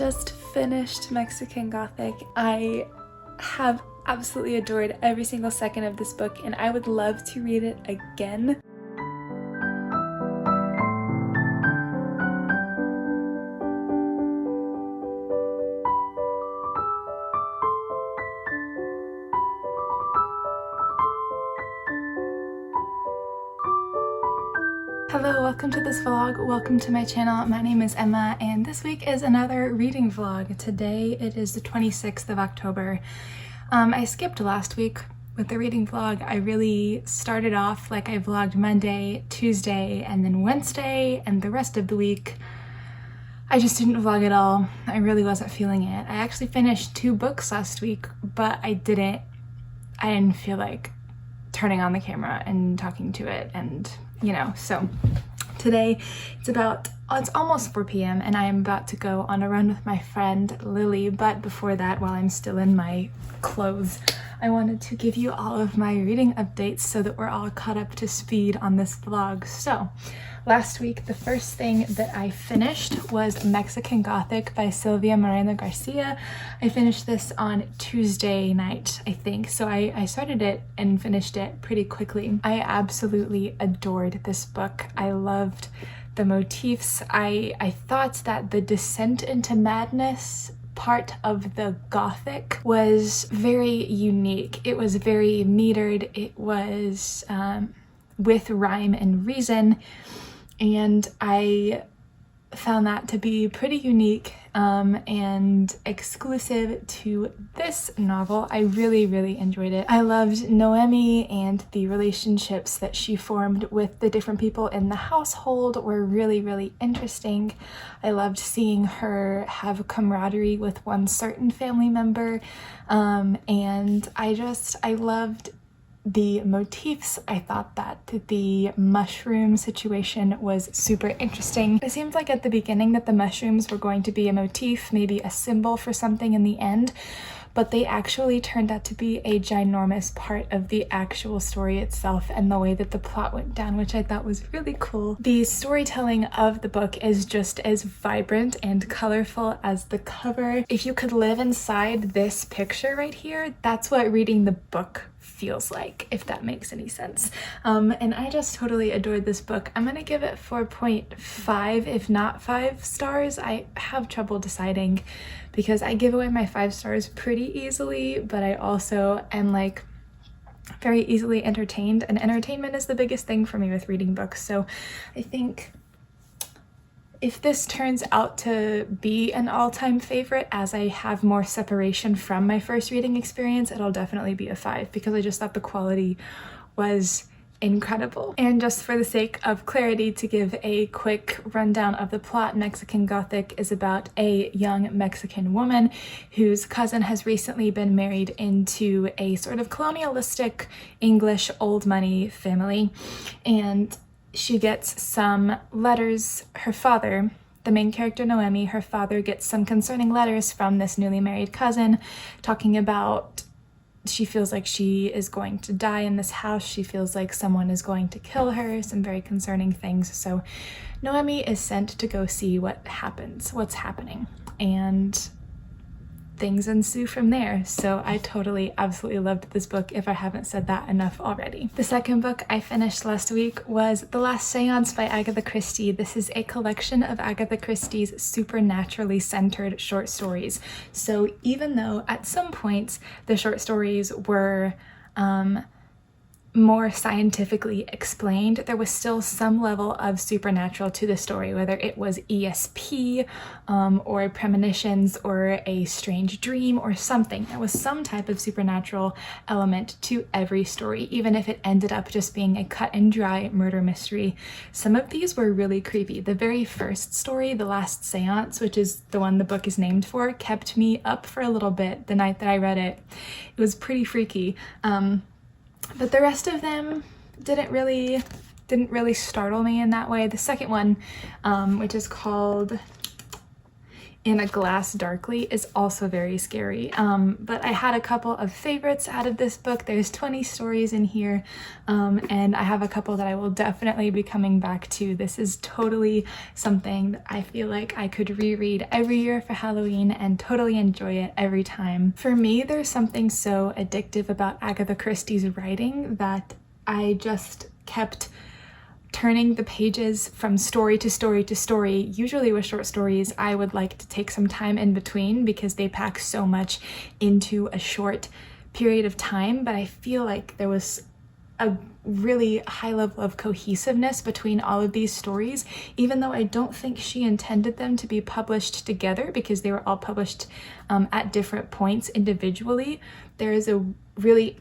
just finished Mexican Gothic. I have absolutely adored every single second of this book, and I would love to read it again. Hello, welcome to this vlog. Welcome to my channel. My name is Emma, and this week is another reading vlog. Today it is the 26th of October. I skipped last week with the reading vlog. I really started off like I vlogged Monday, Tuesday, and then Wednesday, and the rest of the week I just didn't vlog at all. I really wasn't feeling it. I actually finished 2 books last week, but I didn't feel like turning on the camera and talking to it, and you know, so today it's almost 4 p.m. and I am about to go on a run with my friend Lily, but before that, while I'm still in my clothes, I wanted to give you all of my reading updates so that we're all caught up to speed on this vlog. So last week, the first thing that I finished was Mexican Gothic by Silvia Moreno-Garcia. I finished this on Tuesday night, I think. So I started it and finished it pretty quickly. I absolutely adored this book. I loved the motifs. I thought that the descent into madness part of the Gothic was very unique. It was very metered. It was with rhyme and reason, and I found that to be pretty unique and exclusive to this novel. I really enjoyed it. I loved Noemi, and the relationships that she formed with the different people in the household were really interesting. I loved seeing her have camaraderie with one certain family member, and I loved the motifs. I thought that the mushroom situation was super interesting. It seemed like at the beginning that the mushrooms were going to be a motif, maybe a symbol for something in the end, but they actually turned out to be a ginormous part of the actual story itself and the way that the plot went down, which I thought was really cool. The storytelling of the book is just as vibrant and colorful as the cover. If you could live inside this picture right here, that's what reading the book feels like, if that makes any sense. And I just totally adored this book. I'm gonna give it 4.5, if not 5 stars. I have trouble deciding because I give away my 5 stars pretty easily, but I also am like very easily entertained, and entertainment is the biggest thing for me with reading books. So I think if this turns out to be an all-time favorite, as I have more separation from my first reading experience, it'll definitely be a 5, because I just thought the quality was incredible. And just for the sake of clarity, to give a quick rundown of the plot, Mexican Gothic is about a young Mexican woman whose cousin has recently been married into a sort of colonialistic English old money family, and she gets some letters. Her father, the main character Noemi, her father gets some concerning letters from this newly married cousin talking about she feels like she is going to die in this house. She feels like someone is going to kill her, some very concerning things. So Noemi is sent to go see what's happening, and things ensue from there. So I totally absolutely loved this book, if I haven't said that enough already. The second book I finished last week was The Last Séance by Agatha Christie. This is a collection of Agatha Christie's supernaturally centered short stories. So even though at some points the short stories were more scientifically explained, there was still some level of supernatural to the story, whether it was ESP or premonitions or a strange dream or something. There was some type of supernatural element to every story, even if it ended up just being a cut and dry murder mystery. Some of these were really creepy. The very first story, The Last Séance, which is the one the book is named for, kept me up for a little bit the night that I read it. It was pretty freaky. But the rest of them didn't really startle me in that way. The second one, which is called in a glass darkly is also very scary. But I had a couple of favorites out of this book. There's 20 stories in here, and I have a couple that I will definitely be coming back to. This is totally something that I feel like I could reread every year for Halloween and totally enjoy it every time. For me, there's something so addictive about Agatha Christie's writing that I just kept turning the pages from story to story to story. Usually with short stories, I would like to take some time in between because they pack so much into a short period of time, but I feel like there was a really high level of cohesiveness between all of these stories, even though I don't think she intended them to be published together because they were all published at different points individually. There is a really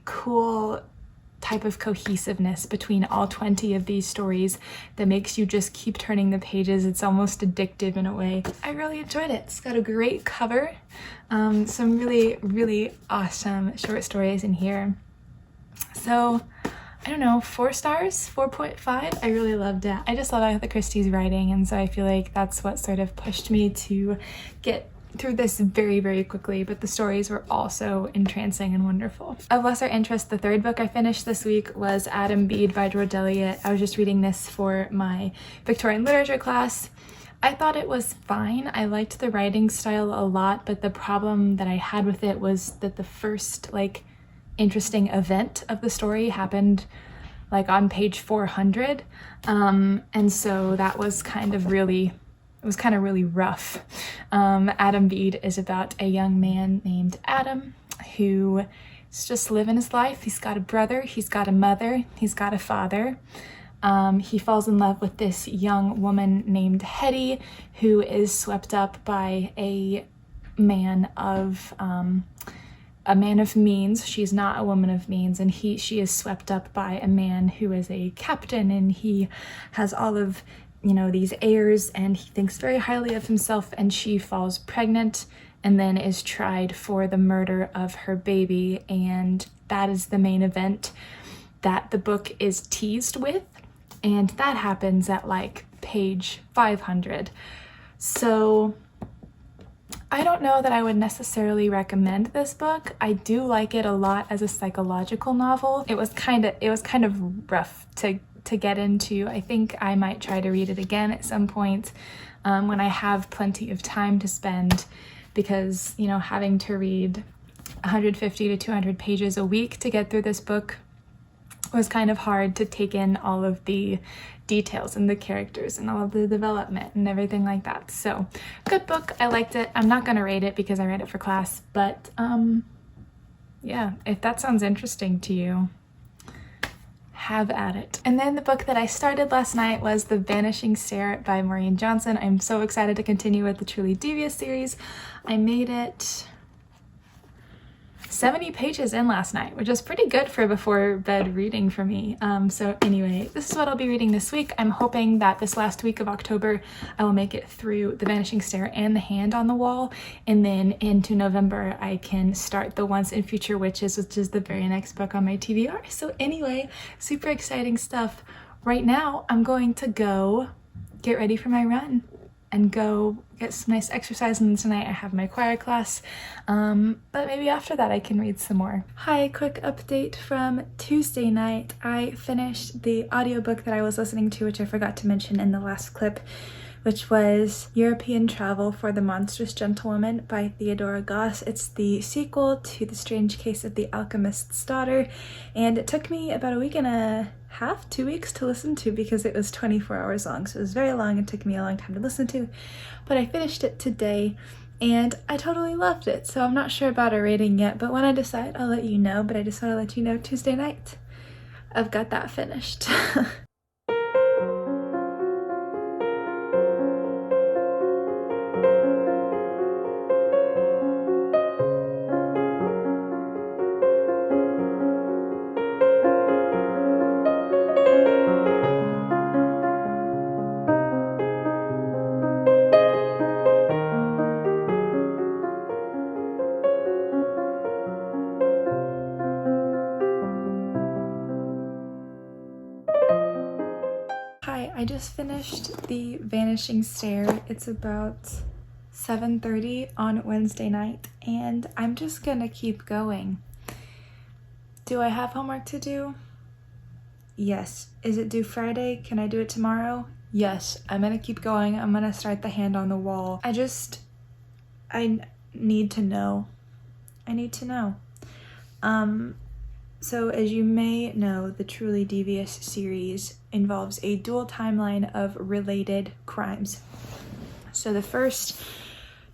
cool type of cohesiveness between all 20 of these stories that makes you just keep turning the pages. It's almost addictive in a way. I really enjoyed it. It's got a great cover, some really awesome short stories in here. So I don't know, 4 stars, 4.5. I really loved it. I just love Agatha Christie's writing, and so I feel like that's what sort of pushed me to get through this very quickly, but the stories were also entrancing and wonderful. Of lesser interest, the third book I finished this week was Adam Bede by George Eliot. I was just reading this for my Victorian literature class. I thought it was fine. I liked the writing style a lot, but the problem that I had with it was that the first interesting event of the story happened on page 400, and so that was kind of really rough. Adam Bede is about a young man named Adam who is just living his life. He's got a brother, he's got a mother, he's got a father. He falls in love with this young woman named Hetty, who is swept up by a man of means. She's not a woman of means, and she is swept up by a man who is a captain, and he has all of these heirs, and he thinks very highly of himself, and she falls pregnant and then is tried for the murder of her baby, and that is the main event that the book is teased with, and that happens at page 500. So I don't know that I would necessarily recommend this book. I do like it a lot as a psychological novel. It was kind of rough to get into. I think I might try to read it again at some point when I have plenty of time to spend, because having to read 150 to 200 pages a week to get through this book was kind of hard to take in all of the details and the characters and all of the development and everything like that. So good book. I liked it. I'm not gonna rate it because I read it for class, but yeah, if that sounds interesting to you, have at it. And then the book that I started last night was The Vanishing Stair by Maureen Johnson. I'm so excited to continue with the Truly Devious series. I made it 70 pages in last night, which is pretty good for before bed reading for me. So anyway, this is what I'll be reading this week. I'm hoping that this last week of October, I will make it through The Vanishing Stair and The Hand on the Wall. And then into November, I can start The Once and Future Witches, which is the very next book on my TBR. So anyway, super exciting stuff. Right now, I'm going to go get ready for my run and go get some nice exercise, and tonight I have my choir class, but maybe after that I can read some more. Hi, quick update from Tuesday night. I finished the audiobook that I was listening to, which I forgot to mention in the last clip, which was European Travel for the Monstrous Gentlewoman by Theodora Goss. It's the sequel to The Strange Case of the Alchemist's Daughter, and it took me about a week and a half, 2 weeks to listen to because it was 24 hours long, so it was very long and took me a long time to listen to, but I finished it today and I totally loved it. So I'm not sure about a rating yet, but when I decide I'll let you know. But I just want to let you know Tuesday night I've got that finished. I just finished the Vanishing Stair. It's about 7:30 on Wednesday night, and I'm just gonna keep going. Do I have homework to do? Yes. Is it due Friday? Can I do it tomorrow? Yes. I'm gonna keep going. I'm gonna start the hand on the wall. I need to know. I need to know. So as you may know, the Truly Devious series involves a dual timeline of related crimes. So the first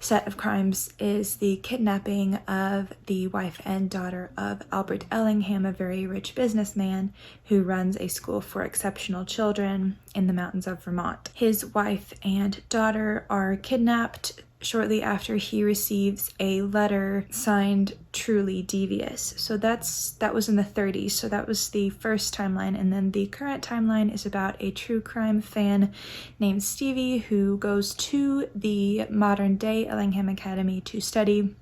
set of crimes is the kidnapping of the wife and daughter of Albert Ellingham, a very rich businessman who runs a school for exceptional children in the mountains of Vermont. His wife and daughter are kidnapped shortly after he receives a letter signed Truly Devious. So that was in the 30s, so that was the first timeline. And then the current timeline is about a true crime fan named Stevie who goes to the modern day Ellingham Academy to study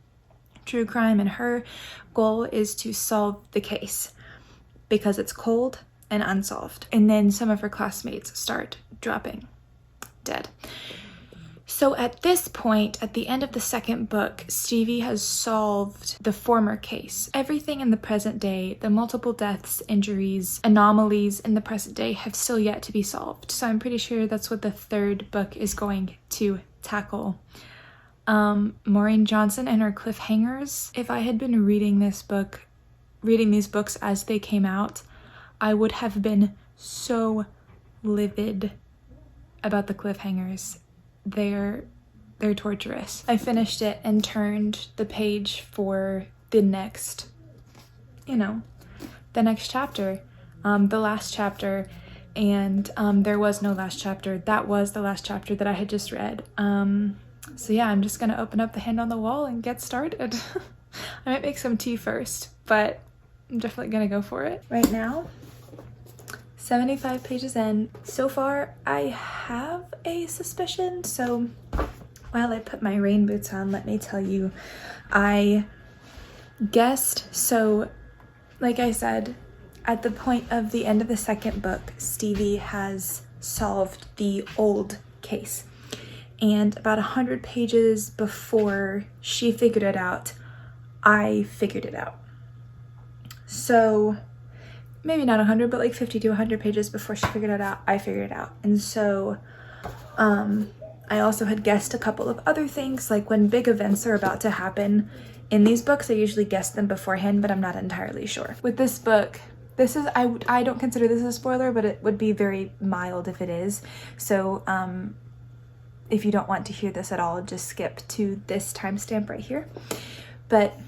true crime, and her goal is to solve the case because it's cold and unsolved. And then some of her classmates start dropping dead. So at this point, at the end of the second book, Stevie has solved the former case. Everything in the present day, the multiple deaths, injuries, anomalies in the present day have still yet to be solved. So I'm pretty sure that's what the third book is going to tackle. Maureen Johnson and her cliffhangers. If I had been reading these books as they came out, I would have been so livid about the cliffhangers. They're torturous. I finished it and turned the page for the next chapter, the last chapter, and there was no last chapter. That was the last chapter that I had just read. So yeah, I'm just gonna open up the hand on the wall and get started. I might make some tea first, but I'm definitely gonna go for it. Right now, 75 pages in. So far, I have a suspicion, so while I put my rain boots on, let me tell you, I guessed. So, like I said, at the point of the end of the second book, Stevie has solved the old case. And about 100 pages before she figured it out, I figured it out. So maybe not 100, but like 50 to 100 pages before she figured it out, I figured it out. And so I also had guessed a couple of other things, like when big events are about to happen in these books, I usually guess them beforehand, but I'm not entirely sure. With this book, I don't consider this a spoiler, but it would be very mild if it is. So if you don't want to hear this at all, just skip to this timestamp right here. But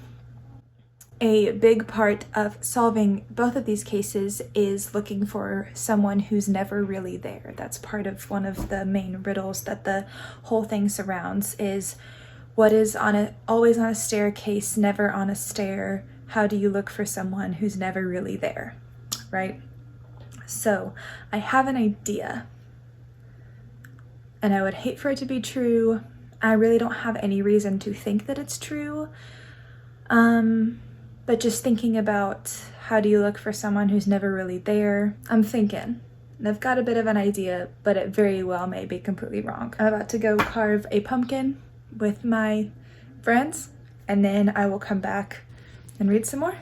a big part of solving both of these cases is looking for someone who's never really there. That's part of one of the main riddles that the whole thing surrounds, is what is always on a staircase, never on a stair? How do you look for someone who's never really there, right? So I have an idea, and I would hate for it to be true. I really don't have any reason to think that it's true. But just thinking about how do you look for someone who's never really there, I'm thinking, and I've got a bit of an idea, but it very well may be completely wrong. I'm about to go carve a pumpkin with my friends, and then I will come back and read some more.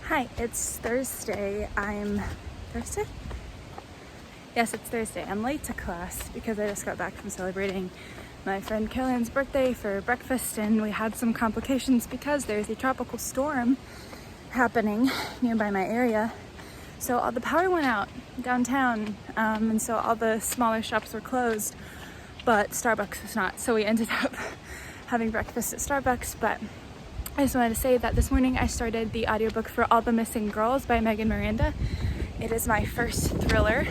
Hi, it's Thursday. Thursday? Yes, it's Thursday. I'm late to class because I just got back from celebrating my friend Caroline's birthday for breakfast, and we had some complications because there's a tropical storm happening nearby my area. So all the power went out downtown, and so all the smaller shops were closed, but Starbucks was not. So we ended up having breakfast at Starbucks. But I just wanted to say that this morning I started the audiobook for All the Missing Girls by Megan Miranda. It is my first thriller,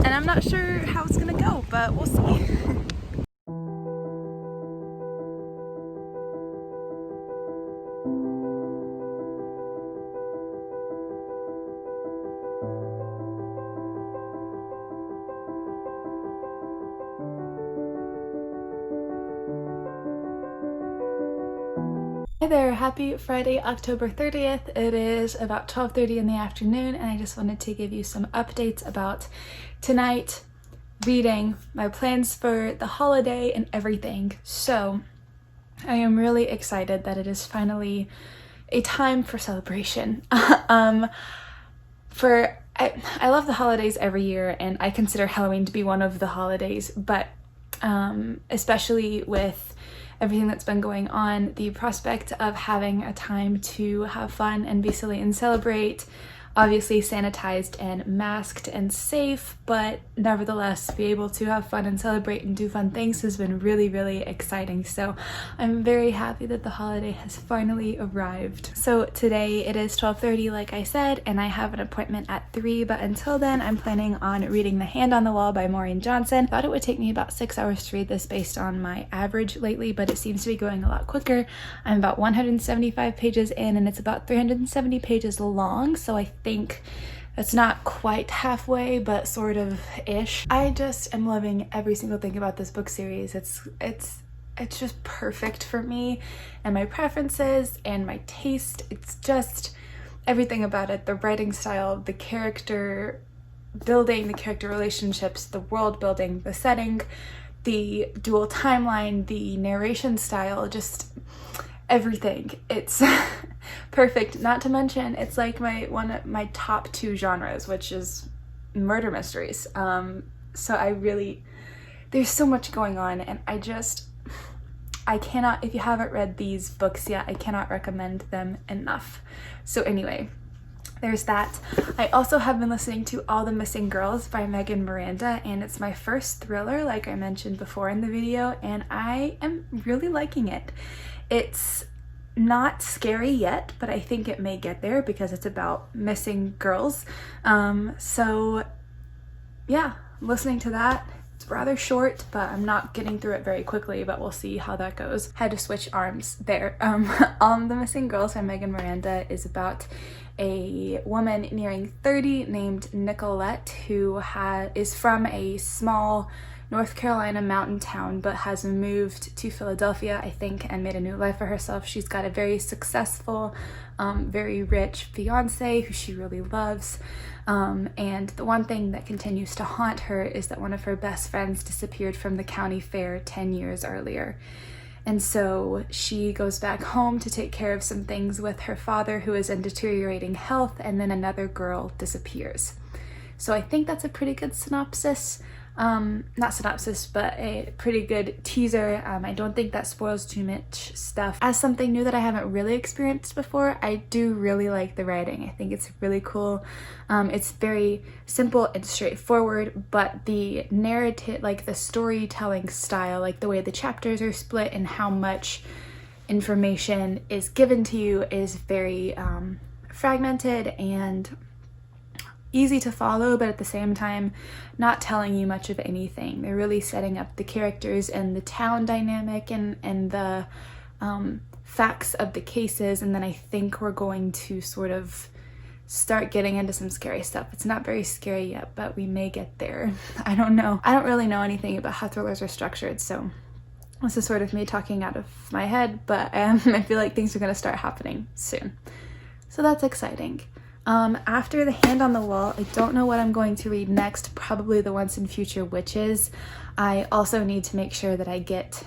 and I'm not sure how it's gonna go, but we'll see. Hi there, happy Friday, October 30th. It is about 12:30 in the afternoon, and I just wanted to give you some updates about tonight, reading, my plans for the holiday, and everything. So I am really excited that it is finally a time for celebration. I love the holidays every year, and I consider Halloween to be one of the holidays, but especially with everything that's been going on, the prospect of having a time to have fun and be silly and celebrate, obviously sanitized and masked and safe, but nevertheless be able to have fun and celebrate and do fun things has been really, really exciting. So I'm very happy that the holiday has finally arrived. So today it is 12:30 like I said, and I have an appointment at 3, but until then I'm planning on reading The Hand on the Wall by Maureen Johnson. I thought it would take me about 6 hours to read this based on my average lately, but it seems to be going a lot quicker. I'm about 175 pages in, and it's about 370 pages long, so I think it's not quite halfway, but sort of ish. I just am loving every single thing about this book series. It's just perfect for me and my preferences and my taste. It's just everything about it. The writing style, the character building, the character relationships, the world building, the setting, the dual timeline, the narration style, just everything. It's perfect. Not to mention it's like my top 2 genres, which is murder mysteries. So there's so much going on, and I cannot, if you haven't read these books yet, I cannot recommend them enough. So anyway, there's that. I also have been listening to All the Missing Girls by Megan Miranda, and it's my first thriller, like I mentioned before in the video, and I am really liking it. It's not scary yet, but I think it may get there because it's about missing girls. So yeah, listening to that. It's rather short, but I'm not getting through it very quickly, but we'll see how that goes. Had to switch arms there. The Missing Girls by Megan Miranda is about a woman nearing 30 named Nicolette who is from a small North Carolina mountain town, but has moved to Philadelphia, I think, and made a new life for herself. She's got a very successful, very rich fiance who she really loves. And the one thing that continues to haunt her is that one of her best friends disappeared from the county fair 10 years earlier. And so she goes back home to take care of some things with her father, who is in deteriorating health, and then another girl disappears. So I think that's a pretty good synopsis. Not synopsis, but a pretty good teaser. I don't think that spoils too much stuff. As something new that I haven't really experienced before, I do really like the writing. I think it's really cool. It's very simple and straightforward, but the narrative, like the storytelling style, like the way the chapters are split and how much information is given to you is very fragmented and easy to follow, but at the same time not telling you much of anything. They're really setting up the characters and the town dynamic and the facts of the cases, and then I think we're going to sort of start getting into some scary stuff. It's not very scary yet, but we may get there. I don't know. I don't really know anything about how thrillers are structured, so this is sort of me talking out of my head, but I feel like things are going to start happening soon. So that's exciting. After The Hand on the Wall, I don't know what I'm going to read next, probably the Once and Future Witches. I also need to make sure that I get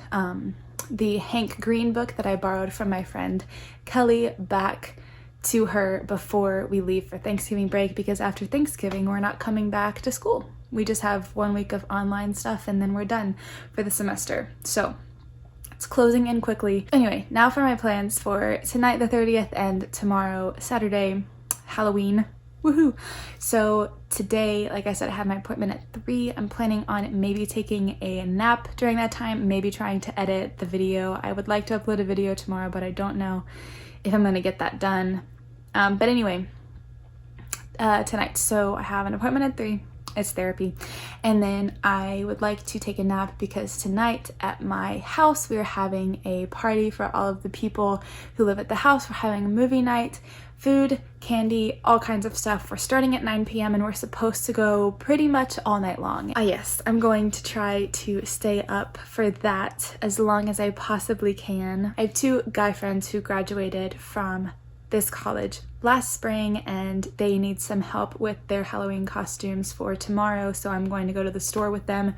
the Hank Green book that I borrowed from my friend Kelly back to her before we leave for Thanksgiving break, because after Thanksgiving we're not coming back to school. we just have 1 week of online stuff and then we're done for the semester. So it's closing in quickly. Anyway, now for my plans for tonight the 30th and tomorrow Saturday, Halloween. Woohoo! So today, like I said, I have my appointment at 3. I'm planning on maybe taking a nap during that time, maybe trying to edit the video. I would like to upload a video tomorrow, but I don't know if I'm gonna get that done. But anyway, tonight, so I have an appointment at 3. It's therapy, and then I would like to take a nap because tonight at my house we are having a party for all of the people who live at the house. We're having a movie night, food, candy, all kinds of stuff. We're starting at 9 p.m. and we're supposed to go pretty much all night long. Yes, I'm going to try to stay up for that as long as I possibly can. I have 2 guy friends who graduated from this college last spring and they need some help with their Halloween costumes for tomorrow, so I'm going to go to the store with them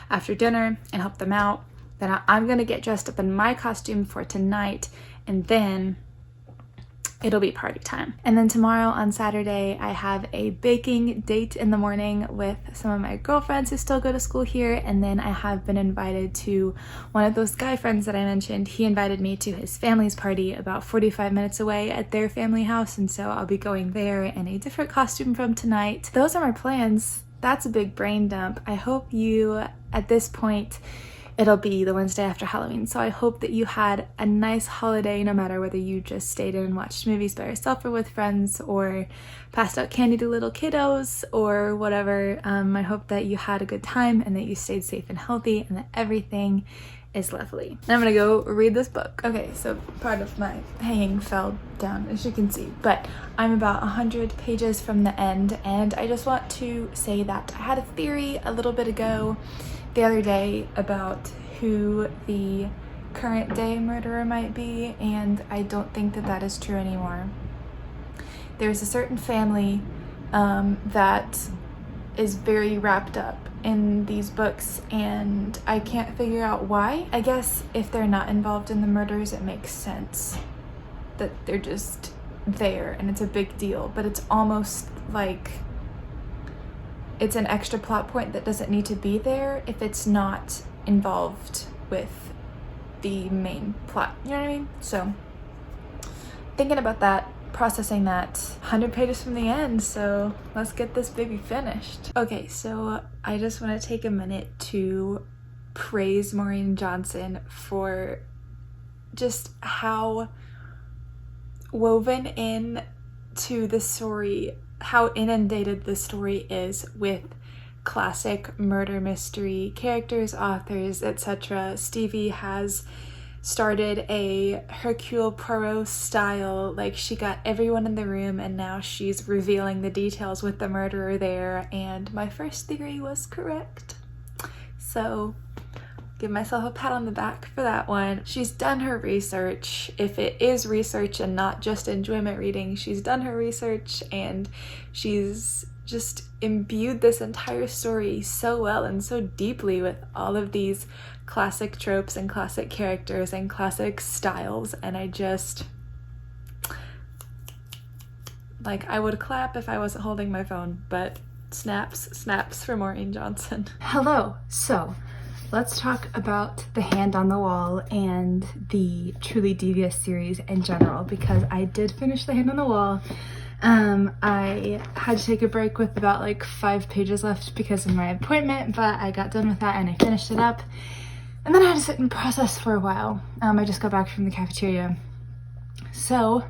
after dinner and help them out. Then I'm gonna get dressed up in my costume for tonight, and then it'll be party time. And then tomorrow on Saturday, I have a baking date in the morning with some of my girlfriends who still go to school here, and then I have been invited to one of those guy friends that I mentioned. He invited me to his family's party about 45 minutes away at their family house, and so I'll be going there in a different costume from tonight. Those are my plans. That's a big brain dump. I hope you, at this point, it'll be the Wednesday after Halloween, so I hope that you had a nice holiday no matter whether you just stayed in and watched movies by yourself or with friends or passed out candy to little kiddos or whatever. I hope that you had a good time and that you stayed safe and healthy and that everything is lovely. And I'm gonna go read this book. Okay, so part of my hanging fell down, as you can see, but I'm about 100 pages from the end, and I just want to say that I had a theory a little bit ago the other day about who the current day murderer might be, and I don't think that that is true anymore. There's a certain family that is very wrapped up in these books, and I can't figure out why. I guess if they're not involved in the murders, it makes sense that they're just there and it's a big deal, but it's almost like it's an extra plot point that doesn't need to be there if it's not involved with the main plot, you know what I mean? So thinking about that, processing that, 100 pages from the end, so let's get this baby finished. Okay, so I just want to take a minute to praise Maureen Johnson for just how woven in to the story, how inundated the story is with classic murder mystery characters, authors, etc. Stevie has started a Hercule Poirot style, like she got everyone in the room and now she's revealing the details with the murderer there, and my first theory was correct. So give myself a pat on the back for that one. She's done her research, if it is research and not just enjoyment reading. She's done her research and she's just imbued this entire story so well and so deeply with all of these classic tropes and classic characters and classic styles, and I just, like, I would clap if I wasn't holding my phone, but snaps for Maureen Johnson. Hello, so let's talk about The Hand on the Wall and the Truly Devious series in general, because I did finish The Hand on the Wall. I had to take a break with about like 5 pages left because of my appointment, but I got done with that and I finished it up. And then I had to sit and process for a while. I just got back from the cafeteria. So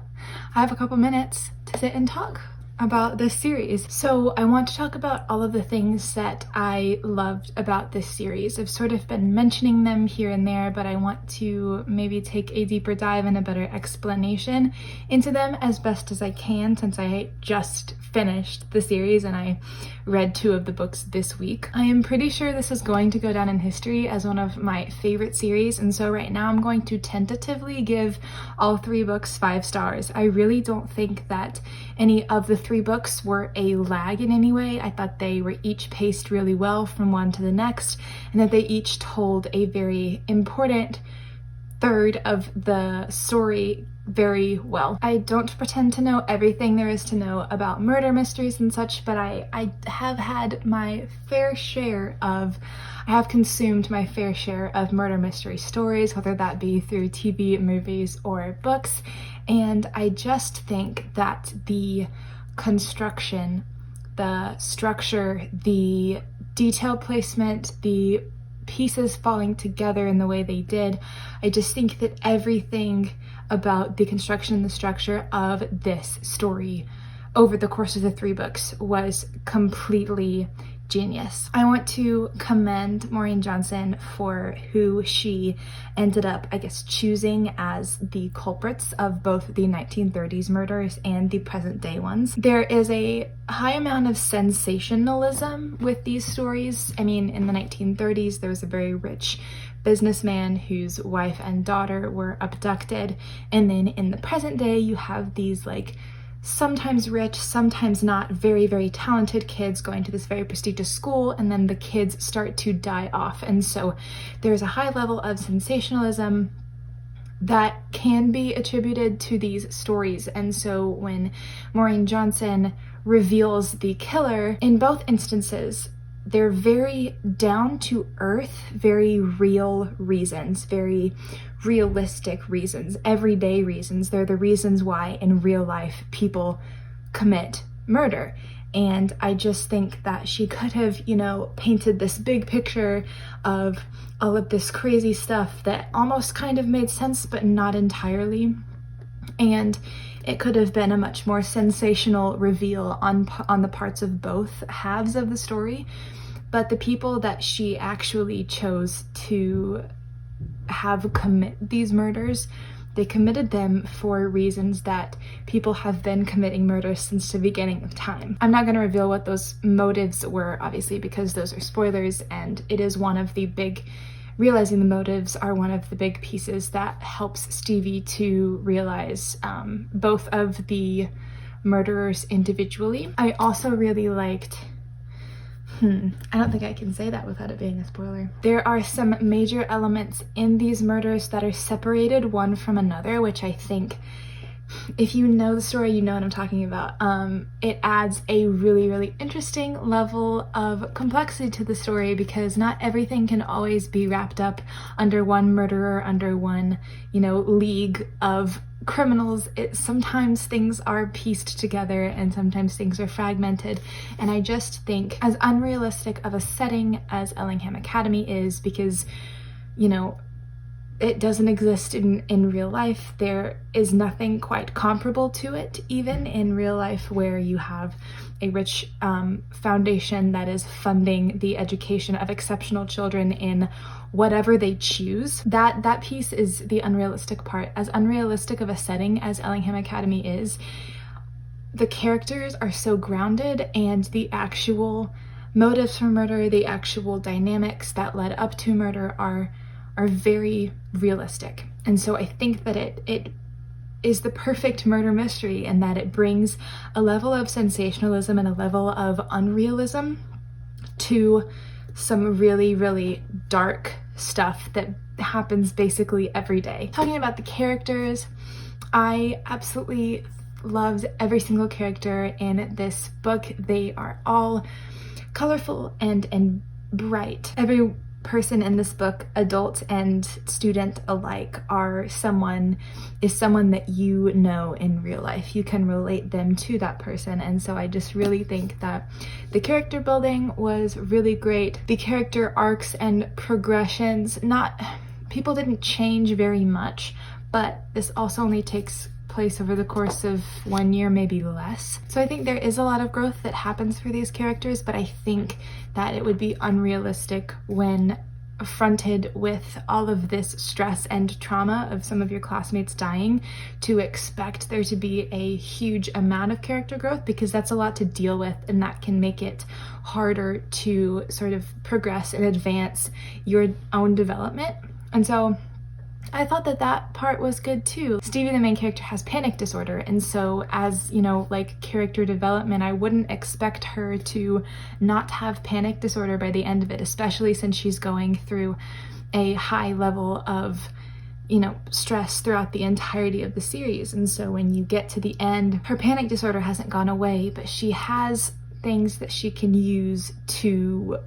I have a couple minutes to sit and talk about this series. So I want to talk about all of the things that I loved about this series. I've sort of been mentioning them here and there, but I want to maybe take a deeper dive and a better explanation into them as best as I can, since I just finished the series and I read 2 of the books this week. I am pretty sure this is going to go down in history as one of my favorite series, and so right now I'm going to tentatively give all 3 books 5 stars. I really don't think that any of the 3 books were a lag in any way. I thought they were each paced really well from one to the next, and that they each told a very important third of the story very well. I don't pretend to know everything there is to know about murder mysteries and such, but I have had my fair share of, I have consumed my fair share of murder mystery stories, whether that be through TV, movies, or books, and I just think that the construction, the structure, the detail placement, the pieces falling together in the way they did, I just think that everything about the construction and the structure of this story over the course of the 3 books was completely genius. I want to commend Maureen Johnson for who she ended up, I guess, choosing as the culprits of both the 1930s murders and the present day ones. There is a high amount of sensationalism with these stories. I mean, in the 1930s, there was a very rich businessman whose wife and daughter were abducted, and then in the present day, you have these like sometimes rich, sometimes not, very, very talented kids going to this very prestigious school, and then the kids start to die off. And so there's a high level of sensationalism that can be attributed to these stories. And so when Maureen Johnson reveals the killer, in both instances, they're very down to earth, very real reasons, very realistic reasons, everyday reasons. They're the reasons why in real life people commit murder. And I just think that she could have, you know, painted this big picture of all of this crazy stuff that almost kind of made sense, but not entirely. And it could have been a much more sensational reveal on the parts of both halves of the story. But the people that she actually chose to have commit these murders, they committed them for reasons that people have been committing murders since the beginning of time. I'm not going to reveal what those motives were, obviously, because those are spoilers, and it is one of the big, realizing the motives are one of the big pieces that helps Stevie to realize both of the murderers individually. I also really liked, I don't think I can say that without it being a spoiler. There are some major elements in these murders that are separated one from another, which I think, if you know the story, you know what I'm talking about. It adds a really, really interesting level of complexity to the story, because not everything can always be wrapped up under one murderer, under one, you know, league of criminals. Sometimes things are pieced together and sometimes things are fragmented, and I just think, as unrealistic of a setting as Ellingham Academy is, because, you know, it doesn't exist in real life. There is nothing quite comparable to it, even in real life, where you have a rich foundation that is funding the education of exceptional children in whatever they choose. That piece is the unrealistic part. As unrealistic of a setting as Ellingham Academy is, the characters are so grounded, and the actual motives for murder, the actual dynamics that led up to murder are very realistic. And so I think that it is the perfect murder mystery, in that it brings a level of sensationalism and a level of unrealism to some really, really dark stuff that happens basically every day. Talking about the characters, I absolutely loved every single character in this book. They are all colorful and bright. Every person in this book, adult and student alike, is someone that you know in real life. You can relate them to that person, and so I just really think that the character building was really great. The character arcs and progressions, people didn't change very much, but this also only takes place over the course of 1 year, maybe less. So I think there is a lot of growth that happens for these characters, but I think that it would be unrealistic when fronted with all of this stress and trauma of some of your classmates dying to expect there to be a huge amount of character growth, because that's a lot to deal with, and that can make it harder to sort of progress and advance your own development. And so I thought that part was good too. Stevie, the main character, has panic disorder, and so as, you know, like character development, I wouldn't expect her to not have panic disorder by the end of it, especially since she's going through a high level of, stress throughout the entirety of the series. And so when you get to the end, her panic disorder hasn't gone away, but she has things that she can use to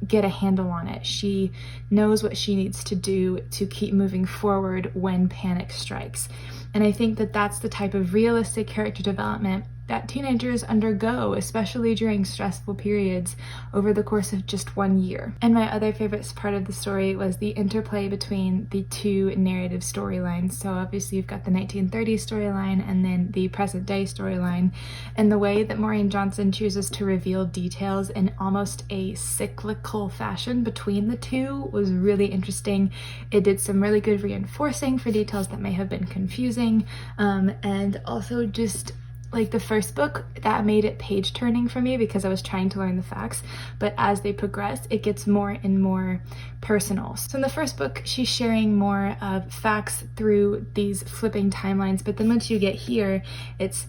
get a handle on it. She knows what she needs to do to keep moving forward when panic strikes. And I think that that's the type of realistic character development that teenagers undergo, especially during stressful periods over the course of just 1 year. And my other favorite part of the story was the interplay between the two narrative storylines. So obviously you've got the 1930s storyline and then the present day storyline, and the way that Maureen Johnson chooses to reveal details in almost a cyclical fashion between the two was really interesting. It did some really good reinforcing for details that may have been confusing, and also just like the first book, that made it page turning for me because I was trying to learn the facts, but as they progress, it gets more and more personal. So in the first book, she's sharing more of facts through these flipping timelines, but then once you get here, it's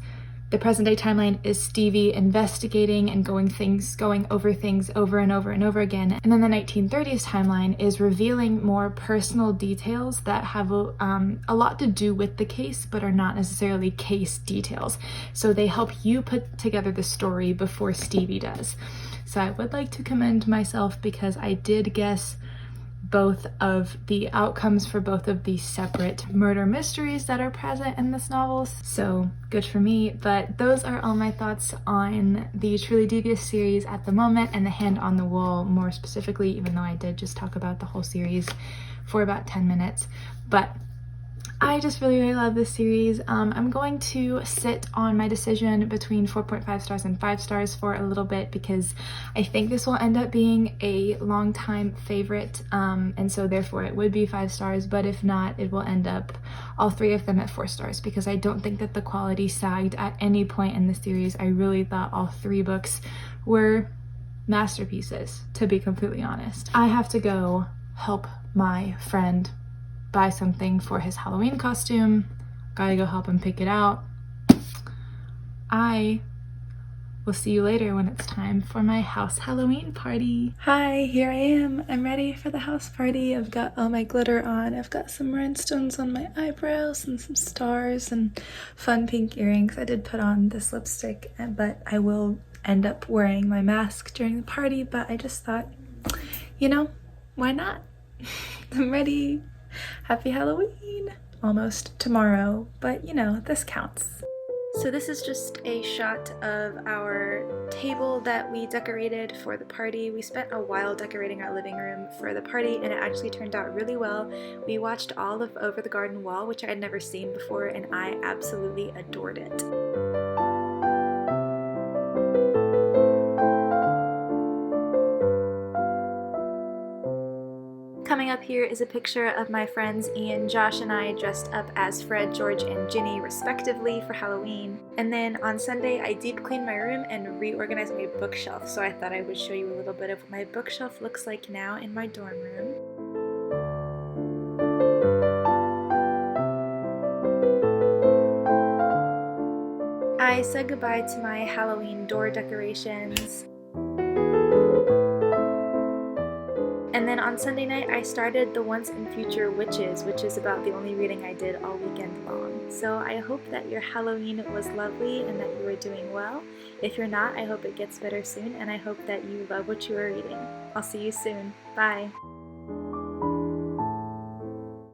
the present day timeline is Stevie investigating and going over things over and over and over again. And then the 1930s timeline is revealing more personal details that have a lot to do with the case, but are not necessarily case details. So they help you put together the story before Stevie does. So I would like to commend myself because I did guess both of the outcomes for both of these separate murder mysteries that are present in this novel. So good for me. But those are all my thoughts on the Truly Devious series at the moment, and The Hand on the Wall more specifically, even though I did just talk about the whole series for about 10 minutes. But I just really love this series. I'm going to sit on my decision between 4.5 stars and 5 stars for a little bit because I think this will end up being a long-time favorite, and so therefore it would be 5 stars, but if not, it will end up all 3 of them at 4 stars because I don't think that the quality sagged at any point in the series. I really thought all 3 books were masterpieces, to be completely honest. I have to go help my friend buy something for his Halloween costume. Gotta go help him pick it out. I will see you later when it's time for my house Halloween party. Hi, here I am. I'm ready for the house party. I've got all my glitter on. I've got some rhinestones on my eyebrows and some stars and fun pink earrings. I did put on this lipstick, but I will end up wearing my mask during the party, but I just thought, why not? I'm ready. Happy Halloween! Almost tomorrow, but this counts. So this is just a shot of our table that we decorated for the party. We spent a while decorating our living room for the party and it actually turned out really well. We watched all of Over the Garden Wall, which I had never seen before, and I absolutely adored it. Coming up here is a picture of my friends Ian, Josh, and I dressed up as Fred, George, and Ginny respectively for Halloween. And then on Sunday I deep cleaned my room and reorganized my bookshelf, so I thought I would show you a little bit of what my bookshelf looks like now in my dorm room. I said goodbye to my Halloween door decorations. And then on Sunday night, I started The Once and Future Witches, which is about the only reading I did all weekend long. So I hope that your Halloween was lovely and that you are doing well. If you're not, I hope it gets better soon, and I hope that you love what you are reading. I'll see you soon. Bye!